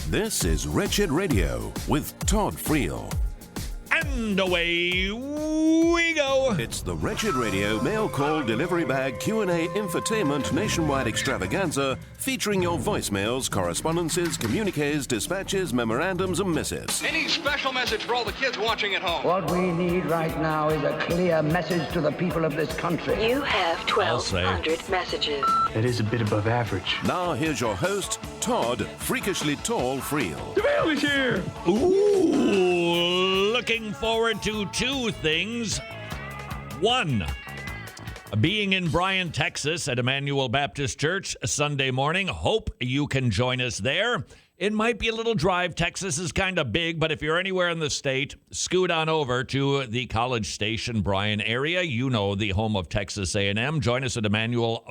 This is Wretched Radio with Todd Friel. And away we go. It's the Wretched Radio mail call delivery bag Q&A infotainment nationwide extravaganza featuring your voicemails, correspondences, communiques, dispatches, memorandums, and missives. Any special message for all the kids watching at home? What we need right now is a clear message to the people of this country. You have 1,200 messages. That is a bit above average. Now here's your host, Todd Freakishly Tall Friel. The mail is here! Ooh, looking forward to two things. One, being in Bryan, Texas at Emmanuel Baptist Church Sunday morning. Hope you can join us there. It might be a little drive. Texas is kind of big, but if you're anywhere in the state, scoot on over to the College Station, Bryan area. You know, the home of Texas A&M. Join us at Emmanuel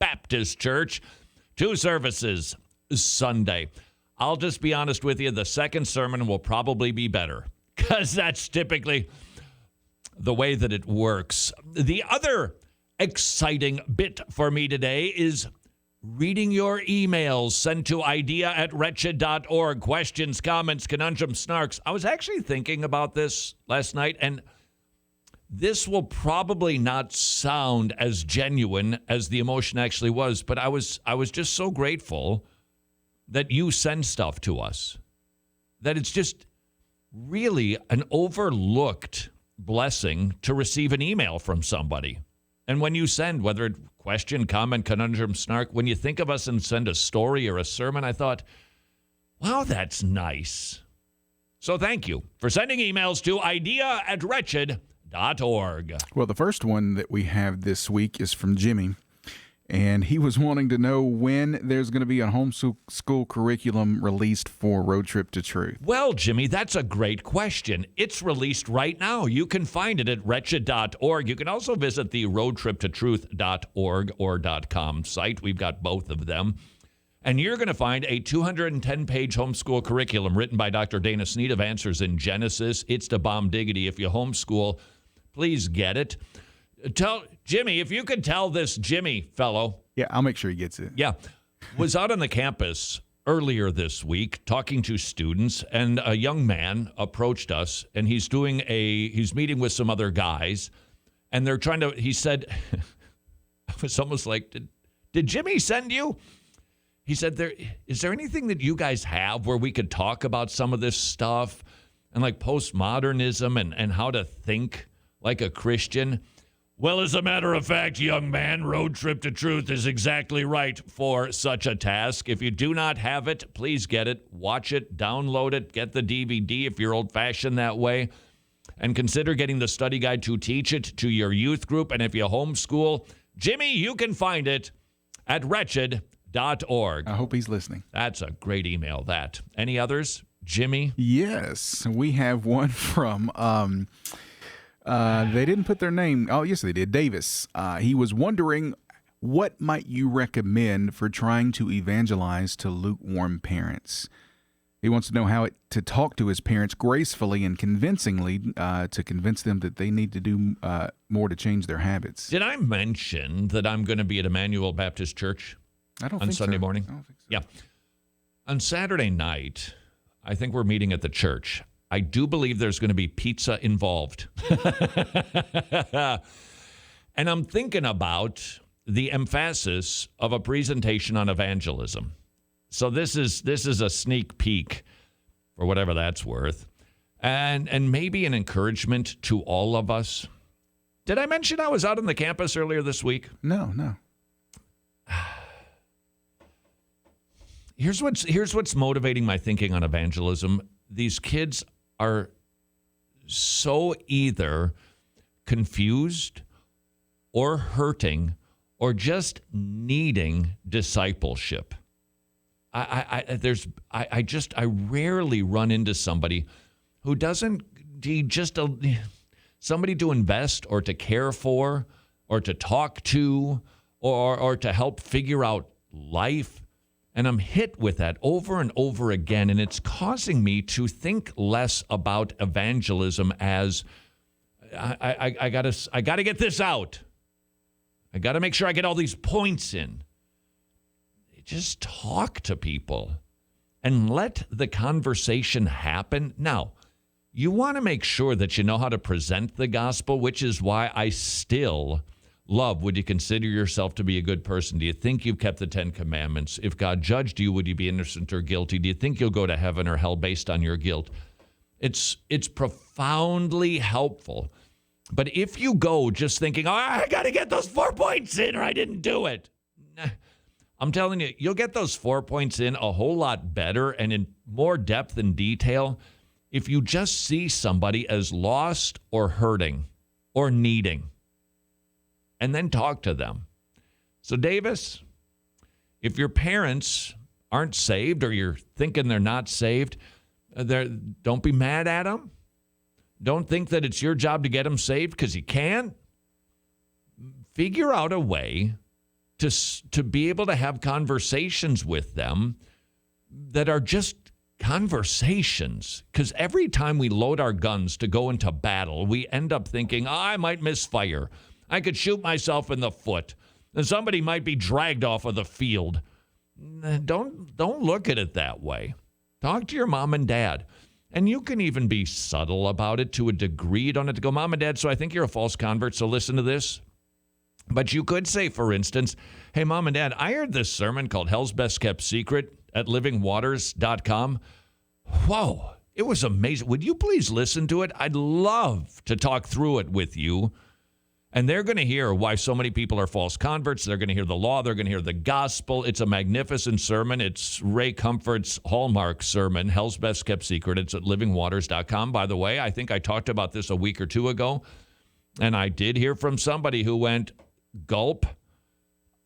Baptist Church. 2 services Sunday. I'll just be honest with you, the second sermon will probably be better because that's typically the way that it works. The other exciting bit for me today is reading your emails sent to idea@wretched.org. Questions, comments, conundrums, snarks. I was actually thinking about this last night, and this will probably not sound as genuine as the emotion actually was, but I was just so grateful that you send stuff to us, that it's just really an overlooked blessing to receive an email from somebody. And when you send, whether it's question, comment, conundrum, snark, when you think of us and send a story or a sermon, I thought, wow, that's nice. So thank you for sending emails to idea@wretched.org. Well, the first one that we have this week is from Jimmy, and he was wanting to know when there's going to be a homeschool curriculum released for Road Trip to Truth. Well, Jimmy, that's a great question. It's released right now. You can find it at wretched.org. You can also visit the roadtriptotruth.org or .com site. We've got both of them. And you're going to find a 210-page homeschool curriculum written by Dr. Dana Sneed of Answers in Genesis. It's the bomb diggity. If you homeschool, please get it. Tell Jimmy, if you could tell this Jimmy fellow. Yeah, I'll make sure he gets it. Yeah. Was out on the campus earlier this week talking to students, and a young man approached us, and he's meeting with some other guys, and they're trying to, he said, I was almost like, did Jimmy send you? He said, is there anything that you guys have where we could talk about some of this stuff and like postmodernism and how to think like a Christian? Well, as a matter of fact, young man, Road Trip to Truth is exactly right for such a task. If you do not have it, please get it, watch it, download it, get the DVD if you're old-fashioned that way, and consider getting the study guide to teach it to your youth group. And if you homeschool, Jimmy, you can find it at wretched.org. I hope he's listening. That's a great email, that. Any others, Jimmy? Yes, we have one from... they didn't put their name. Oh, yes, they did. Davis. He was wondering, what might you recommend for trying to evangelize to lukewarm parents? He wants to know how to talk to his parents gracefully and convincingly to convince them that they need to do more to change their habits. Did I mention that I'm going to be at Emmanuel Baptist Church on Sunday morning? I don't think so. Yeah. On Saturday night, I think we're meeting at the church. I do believe there's going to be pizza involved. And I'm thinking about the emphasis of a presentation on evangelism. So this is a sneak peek for whatever that's worth. And maybe an encouragement to all of us. Did I mention I was out on the campus earlier this week? No. Here's what's motivating my thinking on evangelism. These kids are so either confused or hurting or just needing discipleship. I rarely run into somebody who doesn't need just somebody to invest or to care for or to talk to or to help figure out life. And I'm hit with that over and over again, and it's causing me to think less about evangelism as I gotta get this out. I gotta make sure I get all these points in. Just talk to people and let the conversation happen. Now, you want to make sure that you know how to present the gospel, which is why I still love, would you consider yourself to be a good person? Do you think you've kept the 10 Commandments? If God judged you, would you be innocent or guilty? Do you think you'll go to heaven or hell based on your guilt? It's profoundly helpful. But if you go just thinking, I got to get those 4 points in or I didn't do it. I'm telling you, you'll get those 4 points in a whole lot better and in more depth and detail if you just see somebody as lost or hurting or needing and then talk to them. So, Davis, if your parents aren't saved or you're thinking they're not saved, don't be mad at them. Don't think that it's your job to get them saved because you can't. Figure out a way to be able to have conversations with them that are just conversations. Because every time we load our guns to go into battle, we end up thinking, I might misfire. I could shoot myself in the foot. And somebody might be dragged off of the field. Don't look at it that way. Talk to your mom and dad. And you can even be subtle about it to a degree. You don't have to go, Mom and Dad, so I think you're a false convert, so listen to this. But you could say, for instance, hey, Mom and Dad, I heard this sermon called Hell's Best Kept Secret at livingwaters.com. Whoa, it was amazing. Would you please listen to it? I'd love to talk through it with you. And they're going to hear why so many people are false converts. They're going to hear the law. They're going to hear the gospel. It's a magnificent sermon. It's Ray Comfort's hallmark sermon, Hell's Best Kept Secret. It's at livingwaters.com. By the way, I think I talked about this a week or two ago. And I did hear from somebody who went, gulp.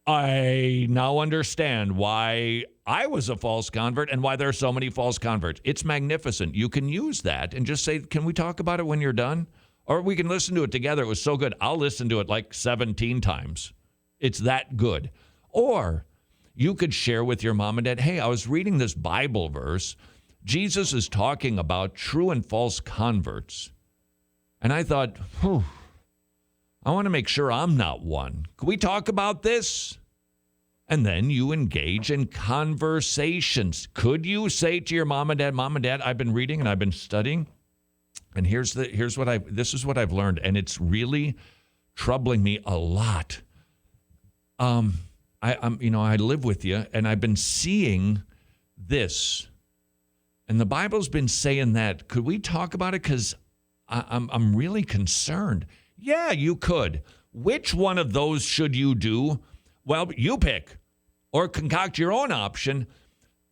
I now understand why I was a false convert and why there are so many false converts. It's magnificent. You can use that and just say, can we talk about it when you're done? Or we can listen to it together. It was so good. I'll listen to it like 17 times. It's that good. Or you could share with your mom and dad, hey, I was reading this Bible verse. Jesus is talking about true and false converts. And I thought, I want to make sure I'm not one. Can we talk about this? And then you engage in conversations. Could you say to your mom and dad, I've been reading and I've been studying. And this is what I've learned, and it's really troubling me a lot. I live with you, and I've been seeing this, and the Bible's been saying that. Could we talk about it? Because I'm really concerned. Yeah, you could. Which one of those should you do? Well, you pick, or concoct your own option.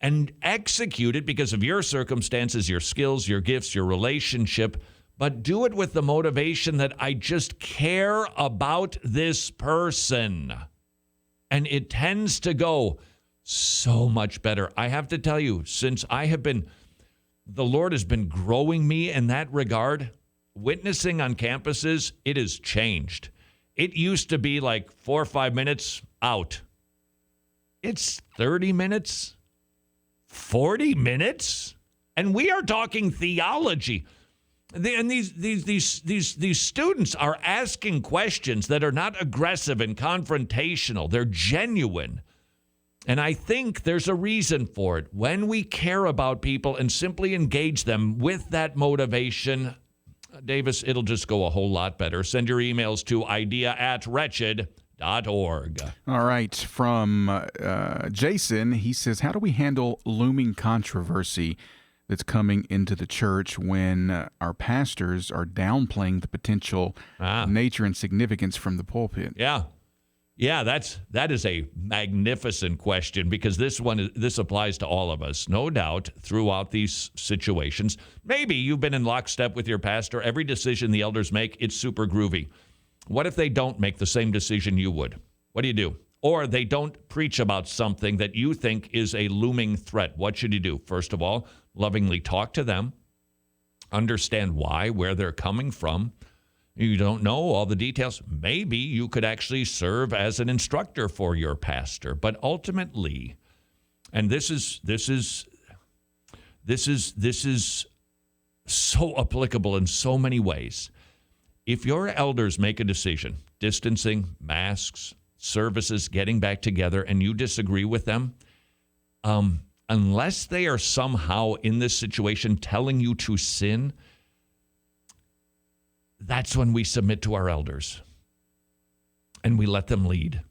And execute it because of your circumstances, your skills, your gifts, your relationship. But do it with the motivation that I just care about this person. And it tends to go so much better. I have to tell you, since the Lord has been growing me in that regard, witnessing on campuses, it has changed. It used to be like 4 or 5 minutes out. It's 30 minutes. 40 minutes? And we are talking theology. And these students are asking questions that are not aggressive and confrontational. They're genuine. And I think there's a reason for it. When we care about people and simply engage them with that motivation, Davis, it'll just go a whole lot better. Send your emails to idea@wretched.org. All right. From Jason, he says, how do we handle looming controversy that's coming into the church when our pastors are downplaying the potential nature and significance from the pulpit? Yeah, that is a magnificent question, because this applies to all of us, no doubt, throughout these situations. Maybe you've been in lockstep with your pastor. Every decision the elders make, it's super groovy. What if they don't make the same decision you would? What do? Or they don't preach about something that you think is a looming threat. What should you do? First of all, lovingly talk to them, understand why, where they're coming from. You don't know all the details. Maybe you could actually serve as an instructor for your pastor. But ultimately, and this is so applicable in so many ways. If your elders make a decision, distancing, masks, services, getting back together, and you disagree with them, unless they are somehow in this situation telling you to sin, that's when we submit to our elders and we let them lead.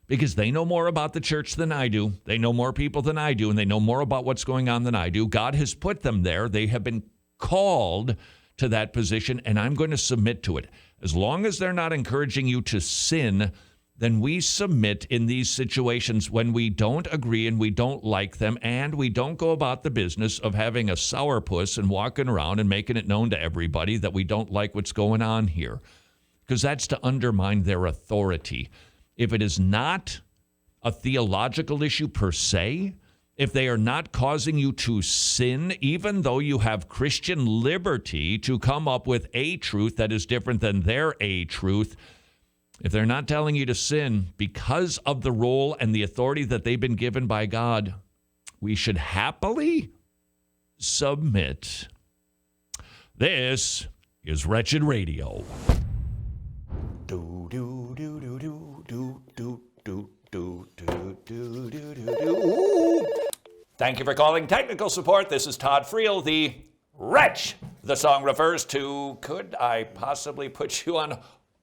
Because they know more about the church than I do. They know more people than I do, and they know more about what's going on than I do. God has put them there. They have been called to that position, and I'm going to submit to it. As long as they're not encouraging you to sin, then we submit in these situations when we don't agree and we don't like them, and we don't go about the business of having a sourpuss and walking around and making it known to everybody that we don't like what's going on here, because that's to undermine their authority. If it is not a theological issue per se, if they are not causing you to sin, even though you have Christian liberty to come up with a truth that is different than their a truth, if they're not telling you to sin because of the role and the authority that they've been given by God, we should happily submit. This is Wretched Radio. Thank you for calling technical support. This is Todd Friel, the wretch the song refers to. Could I possibly put you on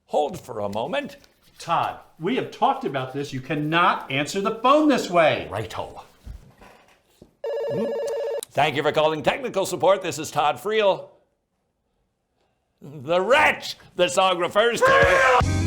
hold for a moment? Todd, we have talked about this. You cannot answer the phone this way. Righto. Thank you for calling technical support. This is Todd Friel, the wretch the song refers to.